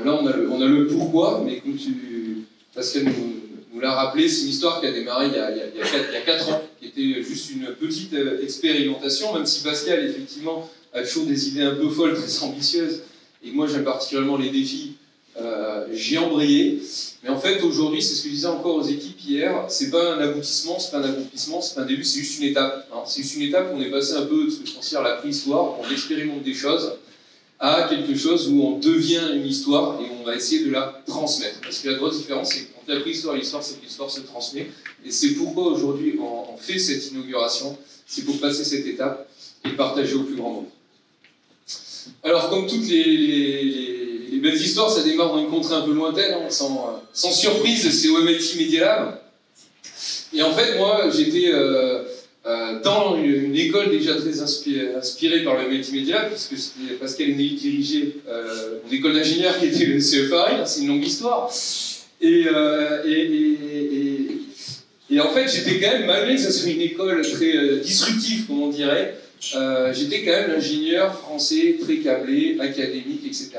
là, on a le pourquoi, mais comme Pascal nous l'a rappelé, c'est une histoire qui a démarré il y a 4 ans, qui était juste une petite expérimentation, même si Pascal, effectivement, a toujours des idées un peu folles, très ambitieuses, et moi j'aime particulièrement les défis, j'ai embrayé. Mais en fait, aujourd'hui, c'est ce que je disais encore aux équipes hier, c'est pas un aboutissement, c'est pas un accomplissement, c'est pas un début, c'est juste une étape. Hein. C'est juste une étape où on est passé un peu de ce que je considère la préhistoire, où on expérimente des choses, à quelque chose où on devient une histoire et on va essayer de la transmettre. Parce que la grosse différence, c'est qu'entre la préhistoire et l'histoire, c'est que l'histoire se transmet. Et c'est pourquoi aujourd'hui on fait cette inauguration, c'est pour passer cette étape et partager au plus grand nombre. Alors, comme toutes les belles histoires, ça démarre dans une contrée un peu lointaine, hein, sans surprise, c'est au MIT Media Lab. Et en fait, moi, j'étais dans une école déjà très inspirée par le MIT Media Lab, puisque c'était Pascal Ennery qui dirigeait une école d'ingénieurs qui était le CFAI, hein, c'est une longue histoire. Et en fait, j'étais quand même, malgré que ce soit une école très disruptive, comme on dirait, j'étais quand même l'ingénieur français très câblé, académique, etc.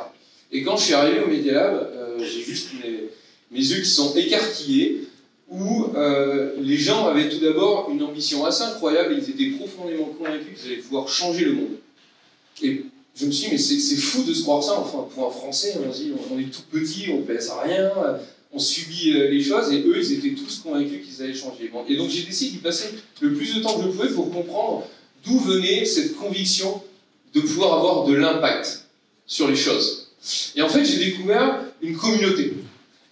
Et quand je suis arrivé au Media Lab, j'ai juste mes yeux qui sont écarquillés, où les gens avaient tout d'abord une ambition assez incroyable, ils étaient profondément convaincus qu'ils allaient pouvoir changer le monde. Et je me suis dit, mais c'est fou de se croire ça, enfin, pour un Français, on est tout petit, on ne pèse à rien, on subit les choses, et eux, ils étaient tous convaincus qu'ils allaient changer. Bon, et donc j'ai décidé d'y passer le plus de temps que je pouvais pour comprendre d'où venait cette conviction de pouvoir avoir de l'impact sur les choses. Et en fait, j'ai découvert une communauté.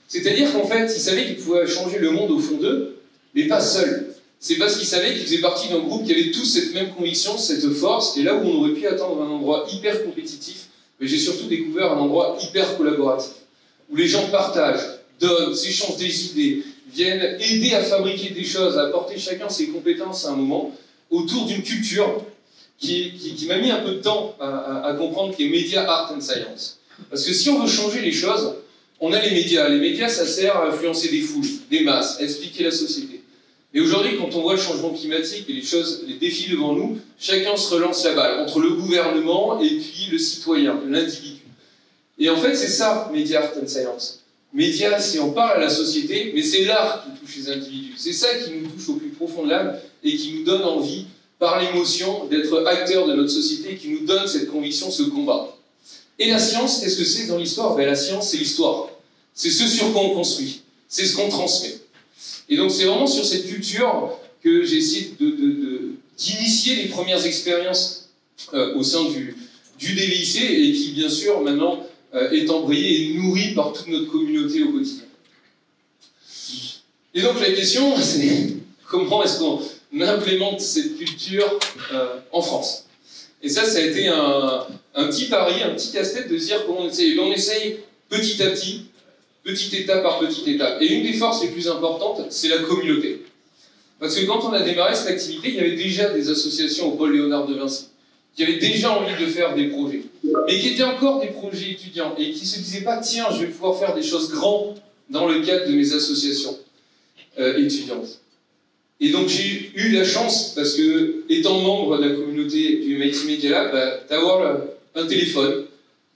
C'est-à-dire qu'en fait, ils savaient qu'ils pouvaient changer le monde au fond d'eux, mais pas seuls. C'est parce qu'ils savaient qu'ils faisaient partie d'un groupe qui avait tous cette même conviction, cette force, et là où on aurait pu attendre un endroit hyper compétitif, mais j'ai surtout découvert un endroit hyper collaboratif, où les gens partagent, donnent, s'échangent des idées, viennent aider à fabriquer des choses, à apporter chacun ses compétences à un moment, autour d'une culture qui m'a mis un peu de temps à comprendre, qui est Media, Art and Science. Parce que si on veut changer les choses, on a les médias. Les médias, ça sert à influencer des foules, des masses, à expliquer la société. Et aujourd'hui, quand on voit le changement climatique et les défis devant nous, chacun se relance la balle, entre le gouvernement et puis le citoyen, l'individu. Et en fait, c'est ça, Media, Art and Science. Média, c'est on parle à la société, mais c'est l'art qui touche les individus. C'est ça qui nous touche au plus profond de l'âme et qui nous donne envie, par l'émotion, d'être acteurs de notre société, qui nous donne cette conviction, ce combat. Et la science, qu'est-ce que c'est dans l'histoire? Ben, la science, c'est l'histoire. C'est ce sur quoi on construit. C'est ce qu'on transmet. Et donc, c'est vraiment sur cette culture que j'ai essayé d'initier les premières expériences au sein du DVIC et qui, bien sûr, maintenant, est embrayée et nourrie par toute notre communauté au quotidien. Et donc, la question, c'est comment est-ce qu'on implémente cette culture en France? Et ça a été un petit pari, un petit casse-tête de se dire comment on essaye. On essaye petit à petit, petite étape par petite étape. Et une des forces les plus importantes, c'est la communauté. Parce que quand on a démarré cette activité, il y avait déjà des associations au pôle Léonard de Vinci, qui avaient déjà envie de faire des projets, mais qui étaient encore des projets étudiants, et qui ne se disaient pas, tiens, je vais pouvoir faire des choses grandes dans le cadre de mes associations étudiantes. Et donc j'ai eu la chance, parce que, étant membre de la communauté du MIT Media Lab, d'avoir un téléphone,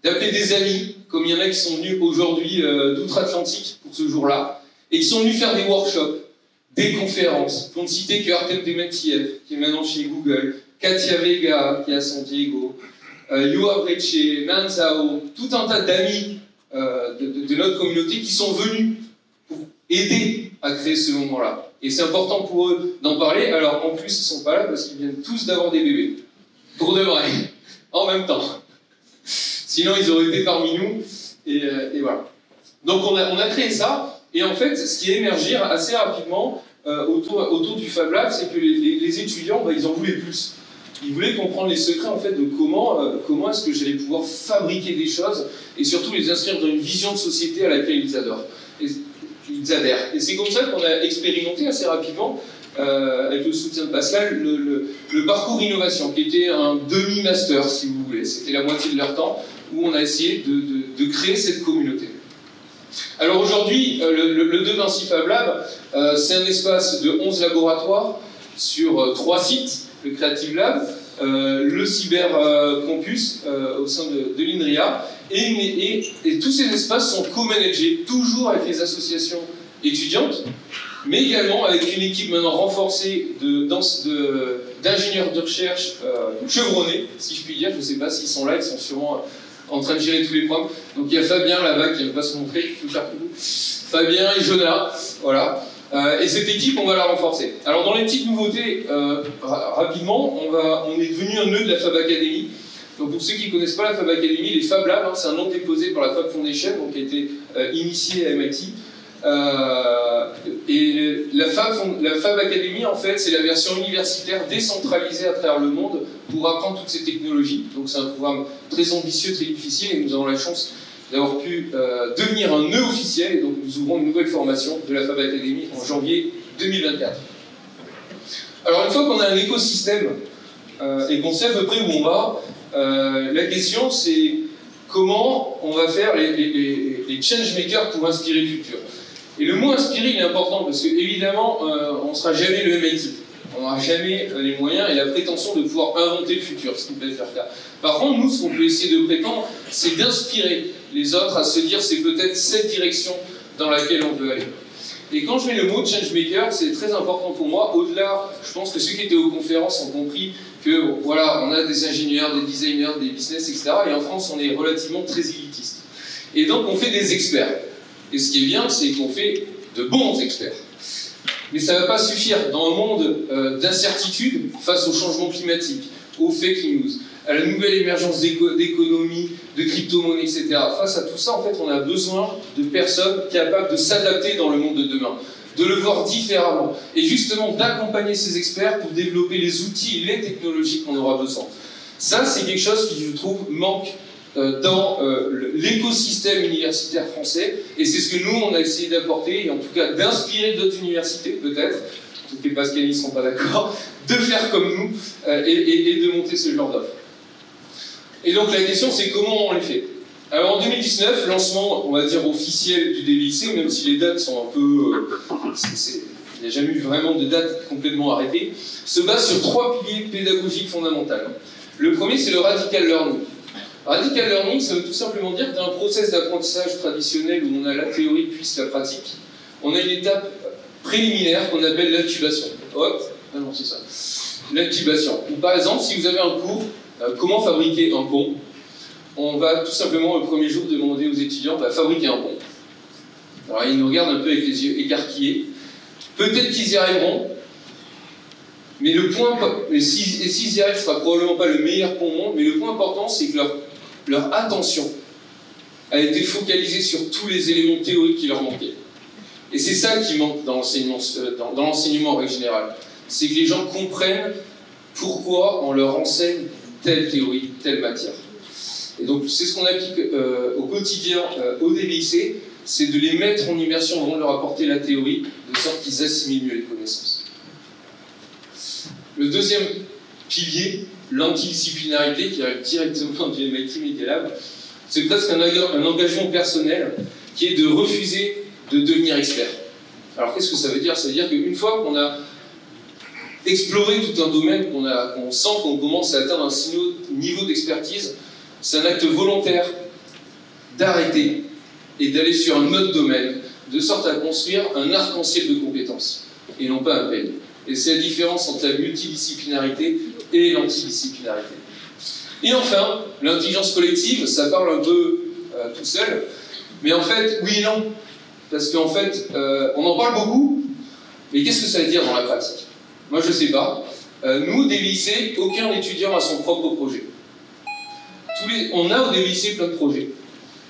d'appeler des amis, comme il y en a qui sont venus aujourd'hui d'outre-Atlantique pour ce jour-là, et qui sont venus faire des workshops, des conférences, pour ne citer que Artem Dementiev, qui est maintenant chez Google, Katia Vega, qui est à San Diego, Yoav Reche, Nan Zhao, tout un tas d'amis de notre communauté qui sont venus pour aider à créer ce moment-là. Et c'est important pour eux d'en parler, alors en plus ils sont pas là parce qu'ils viennent tous d'avoir des bébés. Pour de vrai, en même temps. Sinon ils auraient été parmi nous, et voilà. Donc on a créé ça, et en fait ce qui a émergé assez rapidement autour du Fab Lab, c'est que les étudiants, ils en voulaient plus. Ils voulaient comprendre les secrets en fait de comment est-ce que j'allais pouvoir fabriquer des choses, et surtout les inscrire dans une vision de société à laquelle ils adorent. Ils adhèrent. Et c'est comme ça qu'on a expérimenté assez rapidement, avec le soutien de Pascal, le parcours innovation, qui était un demi-master, si vous voulez. C'était la moitié de leur temps, où on a essayé de créer cette communauté. Alors aujourd'hui, le De Vinci Fab Lab, c'est un espace de 11 laboratoires sur 3 sites, le Creative Lab, le Cyber Campus au sein de l'INRIA, Et tous ces espaces sont co-managés, toujours avec les associations étudiantes, mais également avec une équipe maintenant renforcée d'ingénieurs de recherche chevronnés, si je puis dire. Je ne sais pas s'ils sont là, ils sont sûrement en train de gérer tous les programmes. Donc il y a Fabien là-bas qui ne va pas se montrer, qui peut faire tout. Fabien et Jonas, voilà. Et cette équipe, on va la renforcer. Alors dans les petites nouveautés, rapidement, on est devenu un nœud de la Fab Academy. Donc pour ceux qui ne connaissent pas la Fab Academy, les Fab Labs, c'est un nom déposé par la Fab Foundation, donc qui a été initié à MIT. Et la Fab Academy, en fait, c'est la version universitaire décentralisée à travers le monde pour apprendre toutes ces technologies. Donc c'est un programme très ambitieux, très difficile, et nous avons la chance d'avoir pu devenir un nœud officiel, et donc nous ouvrons une nouvelle formation de la Fab Academy en janvier 2024. Alors une fois qu'on a un écosystème et qu'on sait à peu près où on va, la question c'est comment on va faire les changemakers pour inspirer le futur. Et le mot inspirer il est important parce que évidemment on ne sera jamais le MIT. On n'aura jamais les moyens et la prétention de pouvoir inventer le futur, ce qui peut être le cas. Par contre, nous, ce qu'on peut essayer de prétendre, c'est d'inspirer les autres à se dire c'est peut-être cette direction dans laquelle on veut aller. Et quand je mets le mot changemaker, c'est très important pour moi. Au-delà, je pense que ceux qui étaient aux conférences ont compris que voilà, on a des ingénieurs, des designers, des business, etc. Et en France, on est relativement très élitiste. Et donc, on fait des experts. Et ce qui est bien, c'est qu'on fait de bons experts. Mais ça ne va pas suffire. Dans un monde d'incertitude face au changement climatique, aux fake news, à la nouvelle émergence d'économies, de crypto-monnaies, etc. Face à tout ça, en fait, on a besoin de personnes capables de s'adapter dans le monde de demain, de le voir différemment, et justement d'accompagner ces experts pour développer les outils et les technologies qu'on aura besoin. Ça, c'est quelque chose qui, je trouve, manque dans l'écosystème universitaire français, et c'est ce que nous, on a essayé d'apporter, et en tout cas d'inspirer d'autres universités, peut-être, toutes les Pascalis ne seront pas d'accord, de faire comme nous, et de monter ce genre d'offre. Et donc la question, c'est comment on les fait. Alors en 2019, lancement, on va dire, officiel du DVIC, même si les dates sont un peu... il n'y a jamais eu vraiment de date complètement arrêtée, se base sur 3 piliers pédagogiques fondamentaux. Le premier, c'est le radical learning. Radical learning, ça veut tout simplement dire que dans un process d'apprentissage traditionnel où on a la théorie plus la pratique, on a une étape préliminaire qu'on appelle l'incubation. Hop, ah non, c'est ça. L'incubation. Par exemple, si vous avez un cours, comment fabriquer un pont, on va tout simplement, le premier jour, demander aux étudiants, fabriquer un pont. Alors, ils nous regardent un peu avec les yeux écarquillés. Peut-être qu'ils y arriveront, mais s'ils y arrivent, ce ne sera probablement pas le meilleur pont au monde, mais le point important, c'est que leur attention a été focalisée sur tous les éléments théoriques qui leur manquaient. Et c'est ça qui manque dans l'enseignement en règle générale. C'est que les gens comprennent pourquoi on leur enseigne telle théorie, telle matière. Et donc c'est ce qu'on applique au quotidien au DVIC, c'est de les mettre en immersion avant de leur apporter la théorie, de sorte qu'ils assimilent mieux les connaissances. Le deuxième pilier, l'antidisciplinarité, qui arrive directement du MIT Media Lab, c'est presque un engagement personnel qui est de refuser de devenir expert. Alors qu'est-ce que ça veut dire? Ça veut dire qu'une fois qu'on a exploré tout un domaine, qu'on sent qu'on commence à atteindre un niveau d'expertise, c'est un acte volontaire d'arrêter et d'aller sur un autre domaine, de sorte à construire un arc-en-ciel de compétences, et non pas un peigne. Et c'est la différence entre la multidisciplinarité et l'antidisciplinarité. Et enfin, l'intelligence collective, ça parle un peu tout seul, mais en fait, oui et non. Parce qu'en fait, on en parle beaucoup, mais qu'est-ce que ça veut dire dans la pratique? Moi, je ne sais pas. Nous, au DVIC, aucun étudiant a son propre projet. On a au DVIC plein de projets.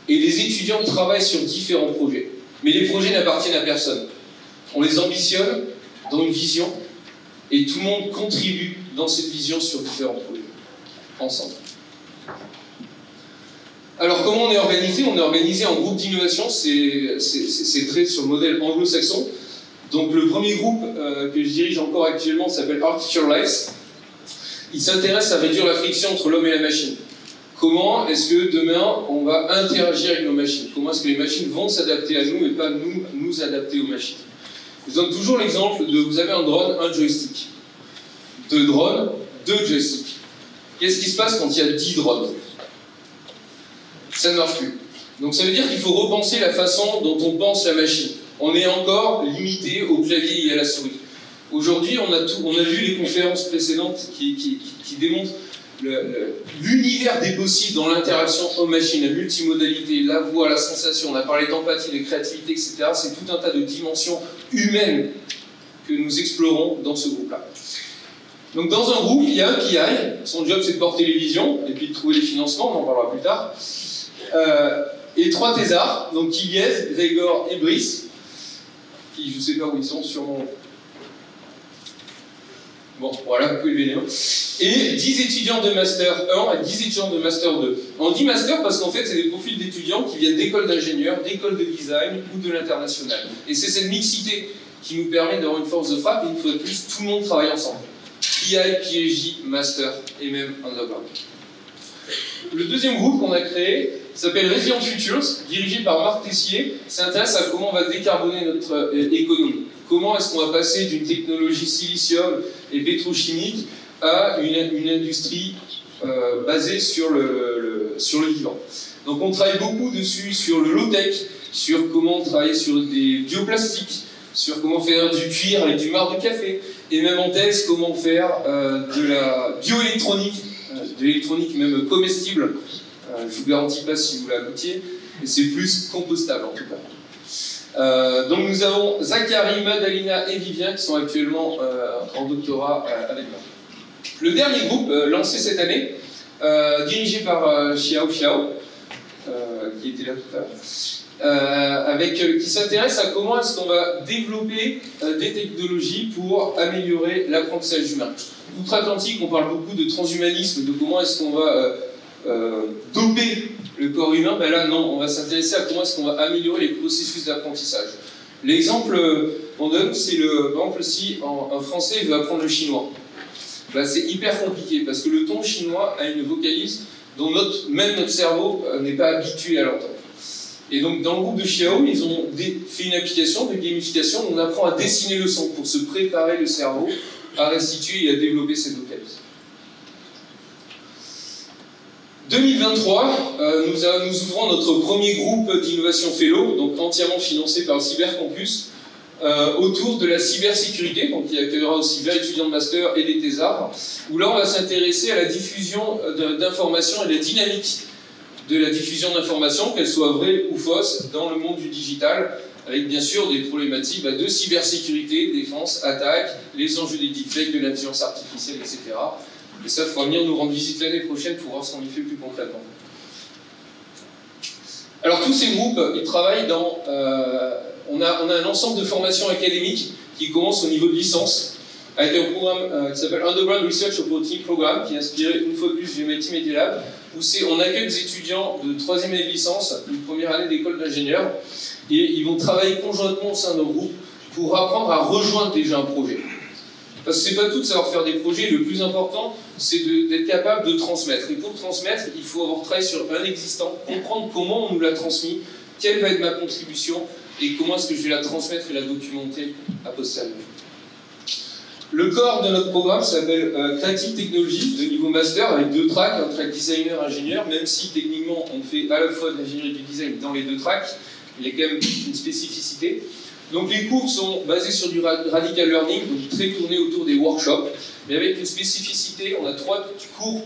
Et les étudiants travaillent sur différents projets. Mais les projets n'appartiennent à personne. On les ambitionne dans une vision, et tout le monde contribue dans cette vision sur différents projets, ensemble. Alors, comment on est organisé? On est organisé en groupe d'innovation, c'est très sur le modèle anglo-saxon. Donc, le premier groupe que je dirige encore actuellement s'appelle Artificial Lives. Il s'intéresse à réduire la friction entre l'homme et la machine. Comment est-ce que demain, on va interagir avec nos machines? Comment est-ce que les machines vont s'adapter à nous et pas nous adapter aux machines? Je donne toujours l'exemple de, vous avez un drone, un joystick. 2 drones, 2 joysticks. Qu'est-ce qui se passe quand il y a 10 drones? ça ne marche plus. Donc ça veut dire qu'il faut repenser la façon dont on pense la machine. On est encore limité au clavier et à la souris. Aujourd'hui, on a vu les conférences précédentes qui démontrent l'univers des possibles dans l'interaction homme-machine, la multimodalité, la voix, la sensation, on a parlé d'empathie, de créativité, etc. C'est tout un tas de dimensions humaines que nous explorons dans ce groupe-là. Donc dans un groupe, il y a un PI, son job c'est de porter les visions, et puis de trouver les financements, on en parlera plus tard. Et 3 thésards, donc Kiliez, Grégor et Brice, qui je ne sais pas où ils sont, sûrement... Bon, voilà, vous pouvez le venir. Et 10 étudiants de Master 1 et 10 étudiants de Master 2. On dit Master parce qu'en fait, c'est des profils d'étudiants qui viennent d'écoles d'ingénieurs, d'écoles de design ou de l'international. Et c'est cette mixité qui nous permet d'avoir une force de frappe, et une fois de plus, tout le monde travaille ensemble. PI, PhD, Master et même Underground. Le deuxième groupe qu'on a créé s'appelle Resilient Futures, dirigé par Marc Tessier, s'intéresse à comment on va décarboner notre économie. Comment est-ce qu'on va passer d'une technologie silicium et pétrochimique à une industrie basée sur le vivant. Donc on travaille beaucoup dessus sur le low-tech, sur comment travailler sur des bioplastiques, sur comment faire du cuir avec du marc de café, et même en thèse comment faire de la bioélectronique, de l'électronique même comestible. Je ne vous garantis pas si vous la goûtiez, mais c'est plus compostable en tout cas. Donc nous avons Zachary, Madalina et Vivien qui sont actuellement en doctorat avec moi. Le dernier groupe lancé cette année, dirigé par Xiao Xiao, qui était là tout à l'heure, qui s'intéresse à comment est-ce qu'on va développer des technologies pour améliorer l'apprentissage humain. Outre-Atlantique, on parle beaucoup de transhumanisme, de comment est-ce qu'on va doper le corps humain. Ben là, non, on va s'intéresser à comment est-ce qu'on va améliorer les processus d'apprentissage. L'exemple qu'on donne, c'est par exemple, si un Français veut apprendre le chinois. Ben, c'est hyper compliqué, parce que le ton chinois a une vocalise dont même notre cerveau n'est pas habitué à l'entendre. Et donc, dans le groupe de Xiao, ils ont fait une application de gamification où on apprend à dessiner le son pour se préparer le cerveau à restituer et à développer cette vocalise. 2023, nous ouvrons notre premier groupe d'innovation fellow, donc entièrement financé par le Cybercampus, autour de la cybersécurité, donc qui accueillera aussi 20 étudiants de master et des thésards, où là on va s'intéresser à la diffusion d'informations et la dynamique de la diffusion d'informations, qu'elles soient vraies ou fausses, dans le monde du digital, avec bien sûr des problématiques de cybersécurité, défense, attaque, les enjeux des deepfakes, de l'intelligence artificielle, etc. Et ça, il faudra venir nous rendre visite l'année prochaine pour voir ce qu'on y fait plus concrètement. Alors tous ces groupes, ils travaillent dans... on a un ensemble de formations académiques qui commencent au niveau de licence, avec un programme qui s'appelle Underground Research Opportunity Program, qui est inspiré une fois de plus du MIT Media Lab, où on accueille des étudiants de 3e année de licence, une première année d'école d'ingénieur, et ils vont travailler conjointement au sein d'un groupe pour apprendre à rejoindre déjà un projet. Parce que c'est pas tout de savoir faire des projets, le plus important, c'est d'être capable de transmettre. Et pour transmettre, il faut avoir travaillé sur un existant, comprendre comment on nous l'a transmis, quelle va être ma contribution, et comment est-ce que je vais la transmettre et la documenter a posteriori. Le corps de notre programme s'appelle Creative Technology, de niveau master, avec 2 tracks, un track designer-ingénieur, même si techniquement on fait à la fois de l'ingénierie et du design dans les 2 tracks, il y a quand même une spécificité. Donc les cours sont basés sur du radical learning, donc très tournés autour des workshops, mais avec une spécificité. On a 3 cours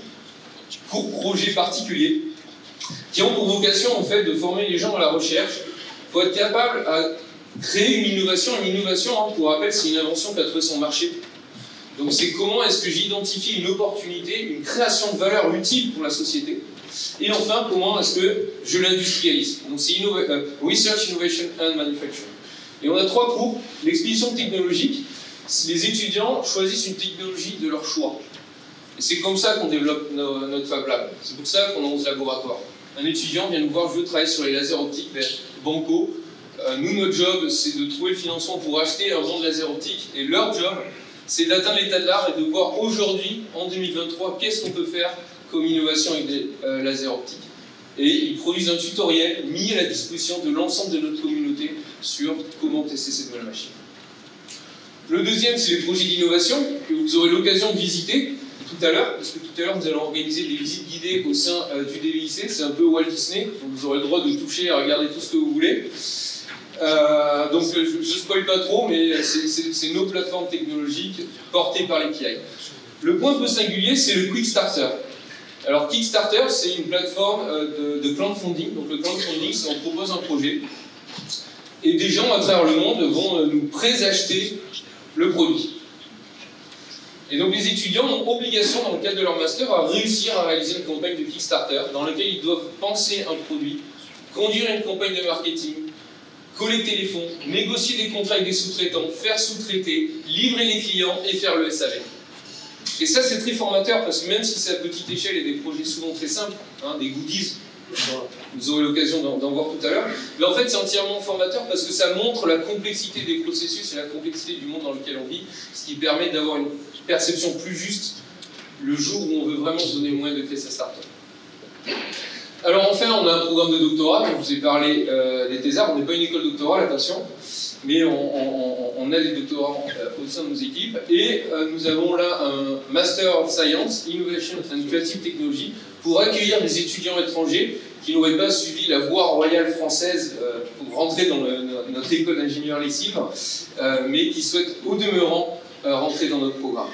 projets particuliers qui ont pour vocation en fait de former les gens dans la recherche. Il faut être capable à créer une innovation. Une innovation, pour rappel, c'est une invention qui a trouvé son marché. Donc c'est comment est-ce que j'identifie une opportunité, une création de valeur utile pour la société. Et enfin, comment est-ce que je l'industrialise. Donc c'est Research, Innovation and Manufacturing. Et on a 3 cours. L'expédition technologique, les étudiants choisissent une technologie de leur choix. Et c'est comme ça qu'on développe notre Fab Lab. C'est pour ça qu'on a 11 laboratoires. Un étudiant vient nous voir, je veux travailler sur les lasers optiques, banco. Nous, notre job, c'est de trouver le financement pour acheter un banc de laser optique. Et leur job, c'est d'atteindre l'état de l'art et de voir aujourd'hui, en 2023, qu'est-ce qu'on peut faire comme innovation avec des lasers optiques. Et ils produisent un tutoriel mis à la disposition de l'ensemble de notre communauté sur comment tester cette nouvelle machine. Le deuxième, c'est les projets d'innovation que vous aurez l'occasion de visiter. tout à l'heure, parce que tout à l'heure nous allons organiser des visites guidées au sein du DVIC, c'est un peu Walt Disney, donc vous aurez le droit de toucher et regarder tout ce que vous voulez. Donc je ne spoil pas trop, mais c'est nos plateformes technologiques portées par l'API. Le point un peu singulier, c'est le Quick Starter. Alors Kickstarter, c'est une plateforme de crowdfunding. Donc le crowdfunding, c'est on propose un projet et des gens à travers le monde vont nous préacheter le produit. Et donc les étudiants ont obligation, dans le cadre de leur master, à réussir à réaliser une campagne de Kickstarter dans laquelle ils doivent penser un produit, conduire une campagne de marketing, collecter les fonds, négocier des contrats avec des sous-traitants, faire sous-traiter, livrer les clients et faire le SAV. Et ça, c'est très formateur parce que même si c'est à petite échelle et des projets souvent très simples, hein, des goodies, vous aurez l'occasion d'en voir tout à l'heure, mais en fait, c'est entièrement formateur parce que ça montre la complexité des processus et la complexité du monde dans lequel on vit, ce qui permet d'avoir une perception plus juste le jour où on veut vraiment se donner le moyen de créer sa start-up. Alors enfin, on a un programme de doctorat, je vous ai parlé des thésards, on n'est pas une école doctorale, attention, mais on a des doctorants au sein de nos équipes, et nous avons là un Master of Science, Innovation and Creative Technology, pour accueillir des étudiants étrangers qui n'auraient pas suivi la voie royale française pour rentrer dans notre école d'ingénieurs lessive, mais qui souhaitent au demeurant rentrer dans notre programme.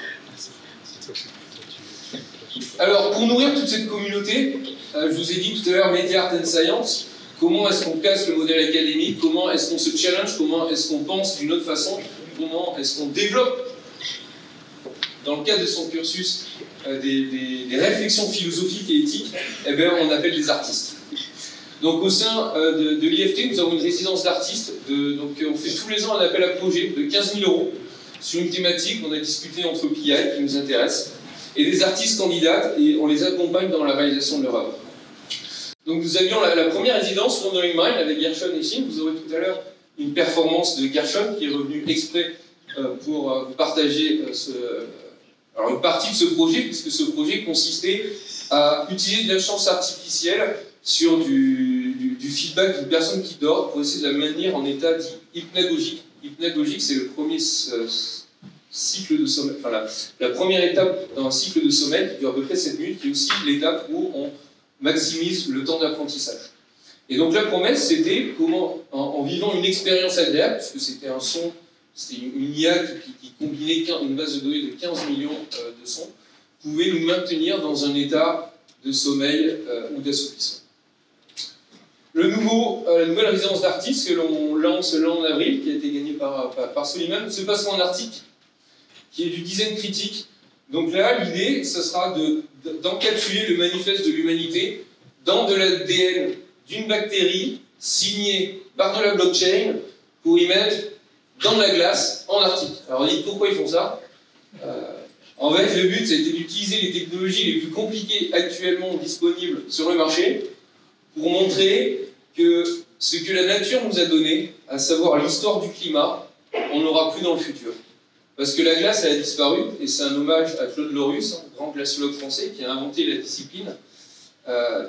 Alors, pour nourrir toute cette communauté, je vous ai dit tout à l'heure, Media Art and Science, comment est-ce qu'on casse le modèle académique, comment est-ce qu'on se challenge, comment est-ce qu'on pense d'une autre façon, comment est-ce qu'on développe, dans le cadre de son cursus, des réflexions philosophiques et éthiques, eh bien, on appelle des artistes. Donc au sein de l'IFT, nous avons une résidence d'artistes, donc on fait tous les ans un appel à projet de 15 000 € sur une thématique qu'on a discutée entre PI, qui nous intéresse, et des artistes candidates, et on les accompagne dans la réalisation de leur œuvre. Donc nous avions la première résidence, Wandering Mind, avec Gershon et Shin. Vous aurez tout à l'heure une performance de Gershon qui est revenu exprès pour vous partager une partie de ce projet, puisque ce projet consistait à utiliser de la chance artificielle sur du feedback d'une personne qui dort pour essayer de la maintenir en état dit hypnagogique. Hypnagogique, c'est le premier cycle de sommeil, enfin la première étape d'un cycle de sommeil qui dure à peu près 7 minutes, qui est aussi l'étape où on maximise le temps d'apprentissage. Et donc la promesse, c'était comment, en vivant une expérience agréable, puisque c'était un son, c'était une IA qui combinait une base de données de 15 millions de sons, pouvait nous maintenir dans un état de sommeil ou d'assouplissement. La nouvelle résidence d'artistes que l'on lance là en avril, qui a été gagnée par Soliman, se passe en Arctique, qui est du design critique. Donc là, l'idée, ce sera d'encapsuler le manifeste de l'humanité dans de l'ADN d'une bactérie signée par de la blockchain pour y mettre dans de la glace en Arctique. Alors on dit pourquoi ils font ça? En fait, le but, ça a été d'utiliser les technologies les plus compliquées actuellement disponibles sur le marché pour montrer que ce que la nature nous a donné, à savoir l'histoire du climat, on n'aura plus dans le futur. Parce que la glace, elle a disparu, et c'est un hommage à Claude Lorus, grand glaciologue français, qui a inventé la discipline,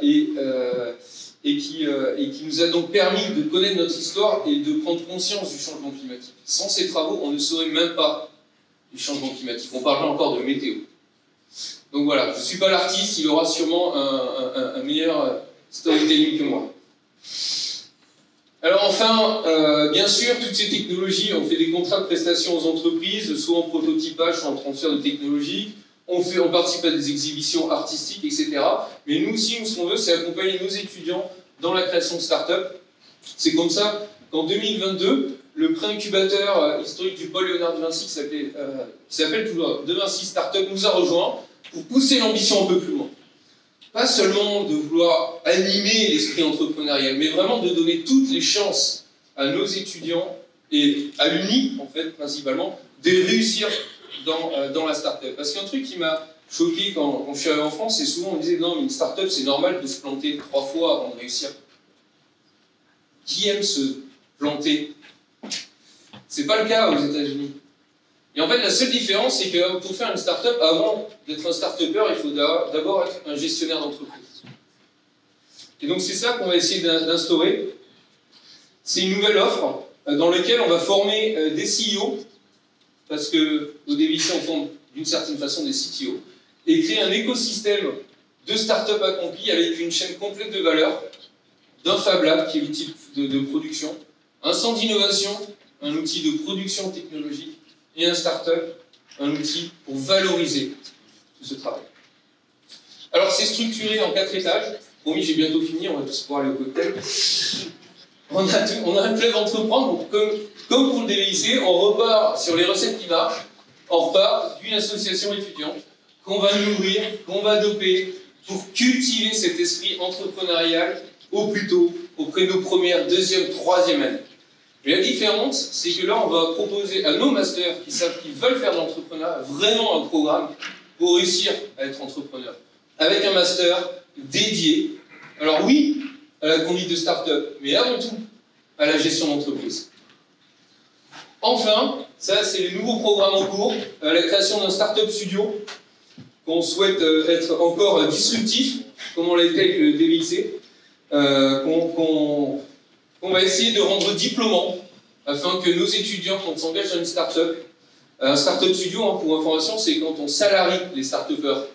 et qui nous a donc permis de connaître notre histoire et de prendre conscience du changement climatique. Sans ces travaux, on ne saurait même pas du changement climatique. On parle encore de météo. Donc voilà, je ne suis pas l'artiste, il aura sûrement un meilleur storytelling que moi. Alors enfin, bien sûr, toutes ces technologies, on fait des contrats de prestation aux entreprises, soit en prototypage, soit en transfert de technologie, on participe à des exhibitions artistiques, etc. Mais nous aussi, ce qu'on veut, c'est accompagner nos étudiants dans la création de start-up. C'est comme ça qu'en 2022, le pré-incubateur historique du Paul Léonard de Vinci, qui s'appelle toujours De Vinci Startup, nous a rejoints pour pousser l'ambition un peu plus loin. Pas seulement de vouloir animer l'esprit entrepreneurial, mais vraiment de donner toutes les chances à nos étudiants, et à l'UNI, en fait, principalement, de réussir dans la start-up. Parce qu'un truc qui m'a choqué quand je suis arrivé en France, c'est souvent on me disait non, mais une start-up, c'est normal de se planter 3 fois avant de réussir. Qui aime se planter? C'est pas le cas aux États-Unis. Et en fait, la seule différence, c'est que pour faire une start-up, avant d'être un start-upper, il faut d'abord être un gestionnaire d'entreprise. Et donc c'est ça qu'on va essayer d'instaurer. C'est une nouvelle offre dans laquelle on va former des CEO, parce qu'au DVC, on forme d'une certaine façon des CTO, et créer un écosystème de start-up accompli avec une chaîne complète de valeur, d'un Fab Lab, qui est l'outil de production, un centre d'innovation, un outil de production technologique, et un start-up, un outil pour valoriser tout ce travail. Alors c'est structuré en 4 étages. Promis, j'ai bientôt fini, on va tous pouvoir aller au cocktail. On a un club entreprendre, donc comme pour le DVIC, on repart sur les recettes qui marchent, on repart d'une association étudiante qu'on va nourrir, qu'on va doper pour cultiver cet esprit entrepreneurial au plus tôt, auprès de nos premières, deuxième, troisième années. Mais la différence, c'est que là, on va proposer à nos masters qui savent qu'ils veulent faire de l'entrepreneuriat vraiment un programme pour réussir à être entrepreneur. Avec un master dédié, alors oui, à la conduite de start-up, mais avant tout, à la gestion d'entreprise. Enfin, ça c'est les nouveaux programmes en cours, la création d'un start-up studio, qu'on souhaite être encore disruptif, comme on l'a été avec le DVIC, qu'on va essayer de rendre diplômant, afin que nos étudiants, quand on s'engage dans une start-up, un start-up studio, hein, pour information, c'est quand on salarie les start-upers.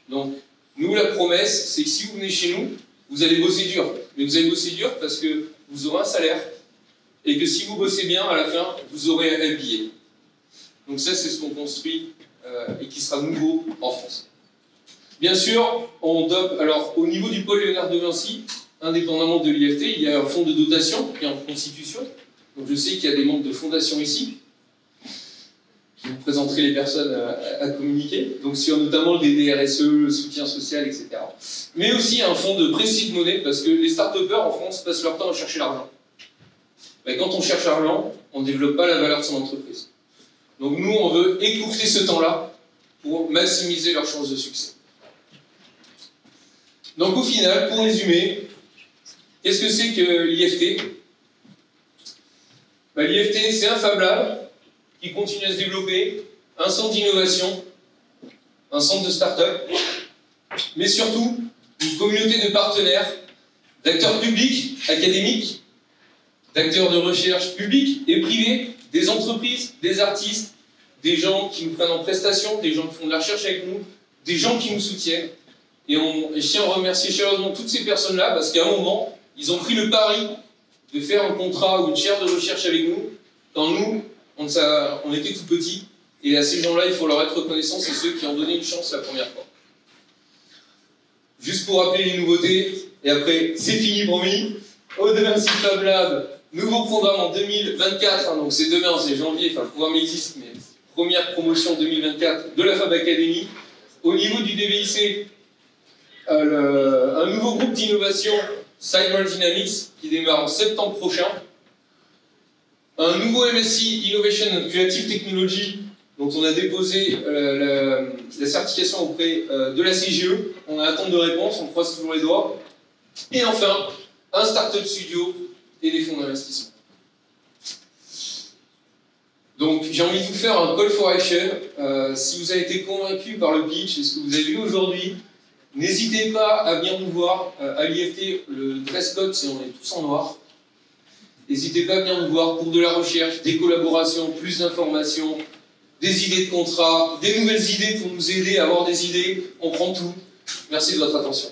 Donc, nous, la promesse, c'est que si vous venez chez nous, vous allez bosser dur. Mais vous allez bosser dur parce que vous aurez un salaire, et que si vous bossez bien, à la fin, vous aurez un MBA. Donc ça, c'est ce qu'on construit, et qui sera nouveau en France. Bien sûr, on dope, alors au niveau du pôle Léonard de Vinci, indépendamment de l'IFT, il y a un fonds de dotation qui est en constitution. Donc je sais qu'il y a des membres de fondation ici, qui vous présenterez les personnes à communiquer, donc sur notamment le DDRSE, le soutien social, etc. Mais aussi un fonds de précis de monnaie, parce que les start-upers en France passent leur temps à chercher l'argent. Mais quand on cherche l'argent, on ne développe pas la valeur de son entreprise. Donc nous, on veut écourter ce temps-là pour maximiser leurs chances de succès. Donc au final, pour résumer, qu'est-ce que c'est que l'IFT? L'IFT, c'est un Fab Lab qui continue à se développer, un centre d'innovation, un centre de start-up, mais surtout une communauté de partenaires, d'acteurs publics, académiques, d'acteurs de recherche publics et privés, des entreprises, des artistes, des gens qui nous prennent en prestation, des gens qui font de la recherche avec nous, des gens qui nous soutiennent. Et je tiens à remercier chaleureusement toutes ces personnes-là, parce qu'à un moment, ils ont pris le pari de faire un contrat ou une chaire de recherche avec nous, quand nous, on était tout petits, et à ces gens-là, il faut leur être reconnaissant, c'est ceux qui ont donné une chance la première fois. Juste pour rappeler les nouveautés, et après, c'est fini promis. Au DVIC Fab Lab, nouveau programme en 2024, hein, donc c'est demain, c'est janvier, enfin le programme existe, mais première promotion 2024 de la Fab Academy. Au niveau du DVIC, un nouveau groupe d'innovation, Cyber Dynamics, qui démarre en septembre prochain. Un nouveau MSc Innovation and Creative Technology, dont on a déposé la certification auprès de la CGE. On a attente de réponse, on croise toujours les doigts. Et enfin, un Startup Studio et des fonds d'investissement. Donc j'ai envie de vous faire un call for action. Si vous avez été convaincu par le pitch et ce que vous avez vu aujourd'hui, n'hésitez pas à venir nous voir à l'IFT. Le dress code, c'est on est tous en noir. N'hésitez pas à venir nous voir pour de la recherche, des collaborations, plus d'informations, des idées de contrat, des nouvelles idées pour nous aider à avoir des idées. On prend tout. Merci de votre attention.